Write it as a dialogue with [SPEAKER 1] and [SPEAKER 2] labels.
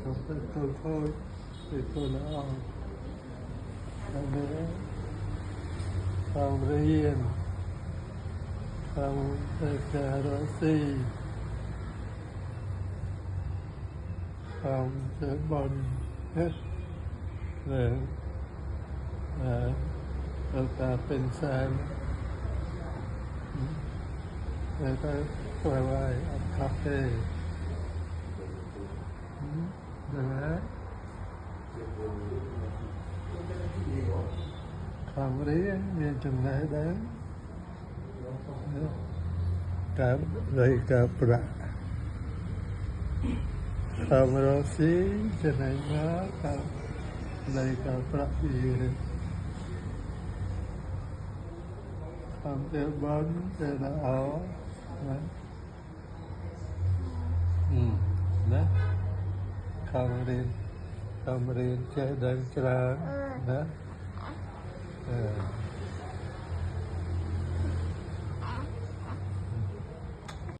[SPEAKER 1] không phải tôi thôi thì tôi đã nữa không riêng không cà rô xi không chơi bồn hết rồiเราจะเป็นแฟนแล้วก็ปล่อยไว้อัพคาเฟ่นะความเรียนมีจำนวนได้กับเลยกับประความรู้สึกจะไหนมากับเลยกับประอีความเจ็บบนจะละเอานะนะความเรียนแค่เดินกลางนะ